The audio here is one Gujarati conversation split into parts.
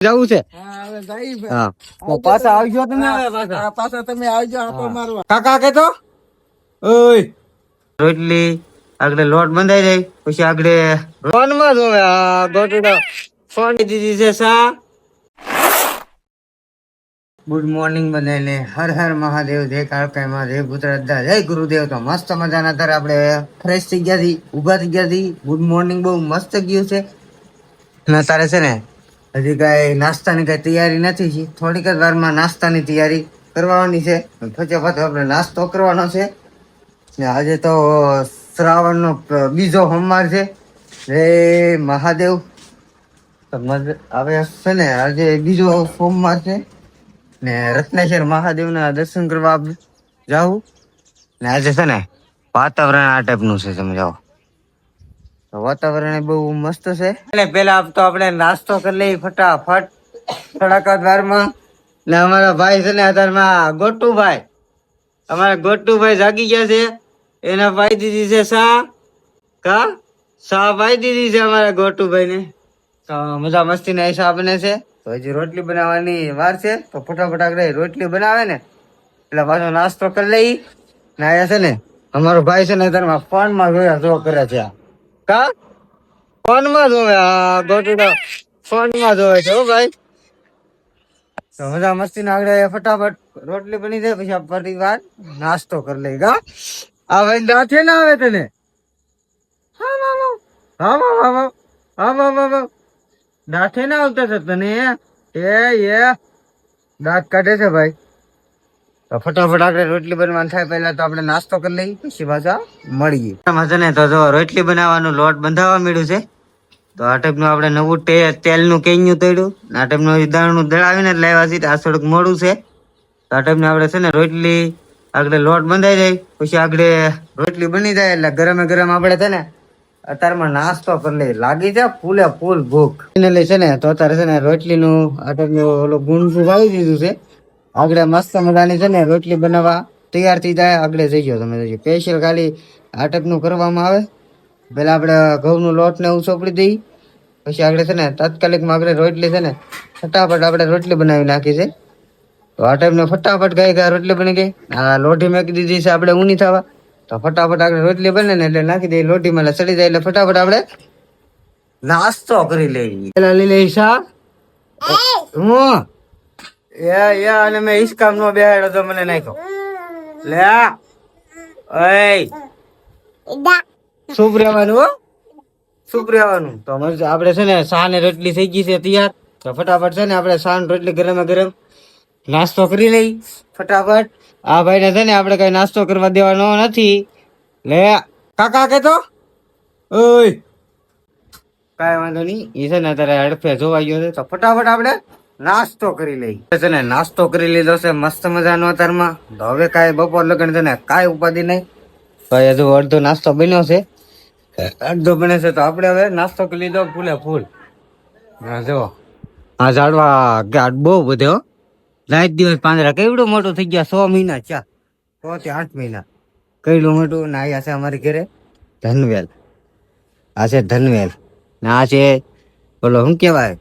જવું છે. હા તો પાછા આવજો તમે. પાછા તમે આવજો આપો મારવા. કાકા કે તો ઓય રોટલી આગળ લોટ બંધાઈ જાય પછી આગળ ફોન માં જોવે આ ગોટુડો ફોન દીધી છે સા. ગુડ મોર્નિંગ બધાને. હર હર મહાદેવ. જય કાળકા મહાદેવ. ગુજરાત જય ગુરુદેવ. તો મસ્ત મજાના અત્યારે આપણે ફ્રેશ થઈ ગયા હતી, ઉભા થઈ ગયા હતી. ગુડ મોર્નિંગ બહુ મસ્ત ગયું છે. અને તારે છે ને હજી કઈ નાસ્તાની કઈ તૈયારી નથી. થોડીક જ વારમાં નાસ્તાની તૈયારી કરવાની છે. પછી આપણે નાસ્તો કરવાનો છે. ને આજે તો શ્રાવણનો બીજો સોમવાર છે. જય મહાદેવ. હવે છે ને આજે બીજો સોમવાર છે ને રત્નેશ્વર મહાદેવના દર્શન કરવા જાઉં. ને આજે છે ને વાતાવરણ આ ટાઈપનું છે. તમે જાઓ વાતાવરણ બહુ મસ્ત છે. એટલે પેલા તો આપણે નાસ્તો કરી લઈએ ફટાફટ થોડાક વારમાં. ને અમારા ભાઈ છે ને અત્યારમાં ગોટુભાઈ, અમારા ગોટુભાઈ જાગી ગયા છે. એના ભાઈ દીધી છે સા ભાઈ દીધી છે અમારા ગોટુભાઈ ને. તો મજા મસ્તી ના હિસાબ બને છે. તો હજી રોટલી બનાવવાની વાર છે. તો ફટાફટ આગળ રોટલી બનાવે ને એટલે પાછો નાસ્તો કરી લઈ. ને આયા છે ને અમારો ભાઈ છે ને અત્યારમાં ફોન માં જોયા જો કરે છે. ફોન માં જોવે આ ગોટુડો ફોન માં જોવે છે. હો ભાઈ તો મજા મસ્તી ના આગળ ફટાફટ રોટલી બની જાય પછી ફરી વાર નાસ્તો કરી લઈ. ગા આ ભાઈ દાંત ના આવે તને. હા મામા હા મામા હા મામા દાંતે ના આવતા છે તને. એ દાંત કાઢે છે ભાઈ. તો ફટાફટ આપણે રોટલી બનવાનું થાય પહેલા તો આપણે નાસ્તો કરી લઈએ પછી પાછા મળીએ. મજા ને તો જો રોટલી બનાવવાનું લોટ બંધાવવા મળ્યું છે. તો આ ટાઈપનું આપણે નવું તેલનું કેન્યું તળ્યું. આ ટાઈપનું દાળનું દળાવીને લાવ્યા છીએ. આ થોડુંક મોડું છે. તો આ ટાઈપનું આપણે છે ને રોટલી આગળ લોટ બંધાઈ જાય પછી આગળ રોટલી બની જાય એટલે ગરમે ગરમ આપણે છે ને અત્યારમાં નાસ્તો કરી લઈએ. લાગી છે ફૂલે ફૂલ ભૂખ લઈ છે ને. તો અત્યારે છે ને રોટલીનું આ ટાઈપનું ઓલું ગુંડું વાવી દીધું છે. આગળ મસ્ત મજાની છે ને રોટલી બનાવવા તૈયાર થઈ જાય. આગળ જઈ ગયો તમે સ્પેશિયલ ખાલી આ ટાઈપનું કરવામાં આવે. પેલા આપણે ઘઉંનો લોટ ને એવું ચોપડી દઈ પછી આગળ છે ને તાત્કાલિકમાં આપણે રોટલી છે ને ફટાફટ આપણે રોટલી બનાવી નાખી છે. તો આ ટાઈપનો ફટાફટ ગઈ રોટલી બની ગઈ. આ લોઢી મેકી દીધી છે આપણે ઊની થવા. તો ફટાફટ આપણે રોટલી બને ને એટલે નાખી દઈએ લોઢીમાં એટલે સડી જાય એટલે ફટાફટ આપણે નાસ્તો કરી લઈએ. પેલા લઈ લઈ શાક હું અને મેં ઈસકામ નો બેહાડ્યો તો મને નાખ્યો લે. શુભ રહેવાનું હો, શુભ રહેવાનું. તો આપણે છે ને શાહ ને રોટલી થઈ ગઈ છે તૈયાર. તો ફટાફટ છે ને આપણે શાહ રોટલી ગરમ ગરમ નાસ્તો કરી લઈ ફટાફટ. આ ભાઈ ને છે ને આપણે કઈ નાસ્તો કરવા દેવાનો નથી. લે કાકા કે તો ઓય કઈ વાંધો નહીં. એ છે ને અત્યારે હડફે જોવા ગયો છે. તો ફટાફટ આપણે નાસ્તો કરી લઈ છે ને. નાસ્તો કરી લીધો છે મસ્ત મજાનો અત્યારમાં. તો હવે કાંઈ બપોર લગન છે ને કાંઈ ઉપાધિ નહીં. ભાઈ હજુ અડધો નાસ્તો બન્યો છે, અડધો બને છે. તો આપણે હવે નાસ્તો કરી લીધો ફૂલે ફૂલ. હા જો આ ઝાડવા ગાઢ બહુ બધો રાત દિવસ પાંદડા કેવડું મોટું થઈ ગયા. 100 મહિના ચા 100 થી 8 મહિના કેવડું મોટું. ને આ છે અમારી ઘરે ધનવેલ. આ છે ધનવેલ ને આ છે બોલો શું કેવાય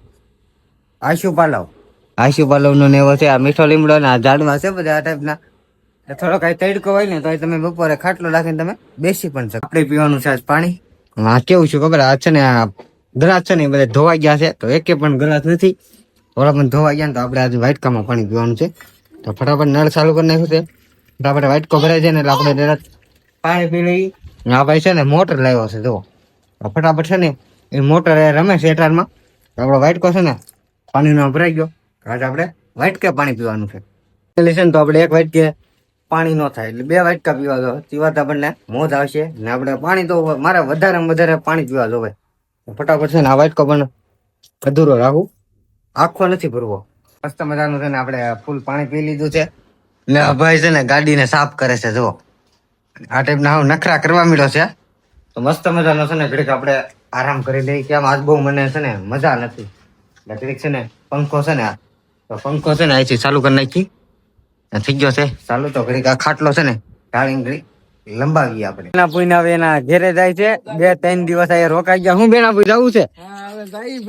આશુપાલવ નો નેવો છે. આ મીઠો લીમડો ને આ ઝાડવા છે બધા આ ટાઈપના. થોડો કઈ તડકો હોય ને તો તમે બપોરે ખાટલો રાખીને તમે બેસી પણ શકો. આપણે પીવાનું છે આજ પાણી. આ કેવું છું ખબર આ છે ને આ ગ્લાસ છે ને એ બધા ધોવાઈ ગયા છે. તો એકે પણ ગ્લાસ નથી. થોડા પણ ધોવાઈ ગયા ને તો આપણે આજે વાટકામાં પાણી પીવાનું છે. તો ફટાફટ નળ ચાલુ કરી નાખ્યું છે. ફટાફટ વાટકો ભરાય છે ને એટલે આપણે તરત પાણી પી લઈ. આ ભાઈ છે ને મોટર લાવ્યો છે. જો ફટાફટ છે ને એ મોટર રમે છે એટારમાં. આપણો વાટકો છે ને પાણીનો ભરાઈ ગયો. આજે આપણે વાટકે પાણી પીવાનું છે. તો આપણે એક વાટકે પાણી ન થાય એટલે 2 વાટકા પીવા દો. પીવા તો આપણને મોજ આવશે ને. આપણે પાણી તો મારે વધારેમાં વધારે પાણી પીવા જોવે. ફટાફટ છે ને આ વાટકો પણ અધૂરો રાખું, આખો નથી ભરવો. મસ્ત મજાનું છે ને આપણે ફૂલ પાણી પી લીધું છે. ને ભાઈ છે ને ગાડીને સાફ કરે છે. જો આ ટાઈપના હું નખરા કરવા મળ્યો છે. તો મસ્ત મજાનો છે ને ઘડીક આપણે આરામ કરી લઈએ. કેમ આજ બહુ મને છે ને મજા નથી એટલે ઘડીક છે ને પંખો છે ને તો પંખો છે ને અહીંથી ચાલુ કરી નાખી થઈ ગયો છે ચાલુ. તો ઘડીક આ ખાટલો છે ને ઢાળીને ઘડીક લંબાવીએ આપણે. બેના પૂઈ હવે એના ઘેરે જાય છે. 2-3 દિવસ અહીંયા રોકાઈ ગયા. હું બેના પૂઈ જવું છે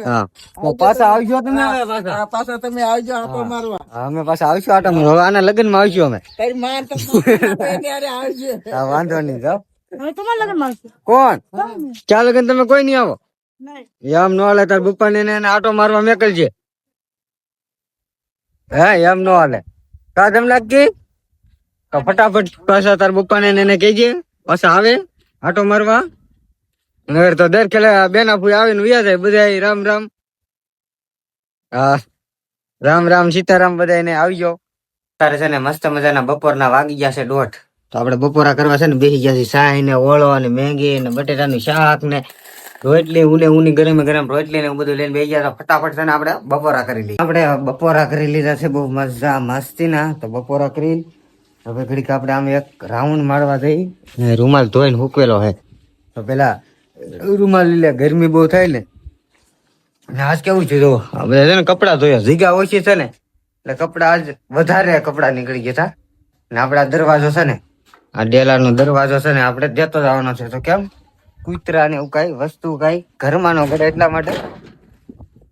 હા તો પાછા આવજો તમે હવે પાછા પાછા તમે આવજો આટો મારવા. હા, અમે પાછા આવશું આટો મારવા. હવે આના લગ્ન માં આવશું અમે તારી માર તો ત્યારે આવજો. હા વાંધો નહીં જાઓ. હવે તમારા લગ્ન માં આવશે. કોણ ક્યાં લગન તમે કોઈ નહીં આવો નહીં. એમ નો હાલે તાર પપ્પા ને એને આટો મારવા મેકલજે હે એમ નો હાલે કા તેમ લાગી તો ફટાફટ પાછા તાર પપ્પા ને એને કહેજે પાછા આવે આટો મારવા નગર તો દર ખેલે બેના ફૂઈ આવીને વ્યા જાય બધા રામ રામ હા રામ રામ સીતારામ બધા એને આવજો તારે છે ને મસ્ત મજાના બપોરના વાગી ગયા છે 1:30 તો આપણે બપોરા કરવા છે ને બેસી ગયા છે શાહી ને ઓળો અને મેગી ને બટેટાનું શાક ને રોટલી ઊની ગરમ ગરમ રોટલી ને એવું બધું લઈને બેસી ગયા તો ફટાફટ છે ને આપણે બપોરા કરી લઈએ આપણે બપોરા કરી લીધા છે બહુ મજા મસ્તી ના તો બપોરા કરી હવે ઘડીક આપણે આમ એક રાઉન્ડ મારવા જઈ ને રૂમાલ ધોઈને હુકવેલો હે તો પેલા રૂમાલ લે ગરમી બહુ થાય ને અને આજ કેવું છે જો આ બધા છે ને કપડા ધોયા જગ્યા ઓછી છે ને એટલે કપડા આજ વધારે કપડા નીકળી ગયા હતા ને આપડા દરવાજો છે ને આ ડેલાનો દરવાજો છે ને આપણે દેતો જવાનો છે તો કેમ કૂતરા ને એવું કઈ વસ્તુ કઈ ઘરમાં નો પડે એટલા માટે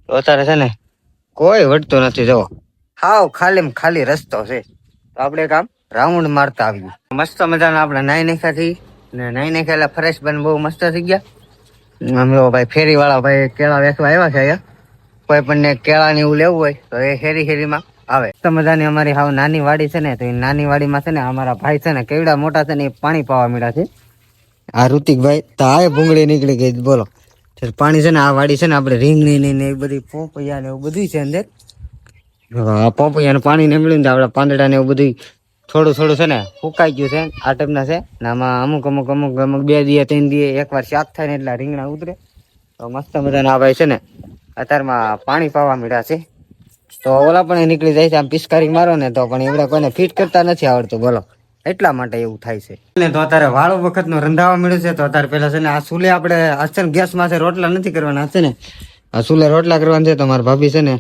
તો અત્યારે છે ને કોઈ વળતો નથી જો હાવ ખાલી રસ્તો છે તો આપણે કામ રાઉન્ડ મારતા આવ્યું મસ્ત મજાના આપણે નાઈ નાખ્યાથી ને નાઈ નાખ્યા ફ્રેશ બન બહુ મસ્ત થઈ ગયા અમે ભાઈ ફેરી વાળા ભાઈ કેળા વેચવા આવ્યા છે અહીંયા કોઈ પણ ને કેળા ને એવું લેવું હોય તો એ હેરીમાં આવે મસ્ત મજાની અમારી હાવ નાની વાડી છે ને તો એ નાની વાડીમાં છે ને અમારા ભાઈ છે ને કેવડા મોટા છે ને એ પાણી પાવા મળ્યા છે આ ઋતિકભાઈ તો આ ભૂંગળી નીકળી ગઈ બોલો પાણી છે ને આ વાડી છે ને આપણે રીંગણી ને એ બધી પોપૈયા ને એવું બધું છે અંદર આ પોપૈયા ને પાણી ને મળ્યું ને આપડા પાંદડા ને એવું બધું થોડું છે ને ફૂકાઈ ગયું છે આ ટાઈપના છે ને આમાં અમુક 2 દિવસ 3 દિવસ એકવાર શાક થાય ને એટલે રીંગણા ઉતરે તો મસ્ત મજાના આ ભાઈ છે ને અત્યારમાં પાણી પાવા મળ્યા છે તો ઓલા પણ નીકળી જાય છે આમ પિસ્કારી મારો ને તો પણ એવડા કોઈને ફિટ કરતા નથી આવડતું બોલો એટલા માટે એવું થાય છે ને તો અત્યારે વાળો વખત નો રંધાવા મળ્યું છે તો અત્યારે પેલા છે ને આ ચૂલે આપણે આચન ગેસ માં રોટલા નથી કરવાના છે ને આ ચૂલે રોટલા કરવાના છે તો મારા ભાભી છે ને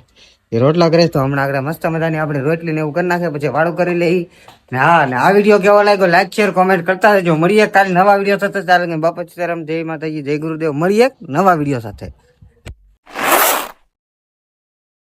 એ રોટલા કરે તો હમણાં આગળ મસ્ત મજાની આપણે રોટલી ને એવું કરી નાખે પછી વાળું કરી લઈ ને હા ને આ વિડીયો કેવો લાગ્યો લાઈક શેર કોમેન્ટ કરતા રહેજો મળીએ કાલે નવા વિડીયો સાથે ચાલે બાપા સીતારામ જય માતાજી જય ગુરુદેવ મળીએ નવા વિડીયો સાથે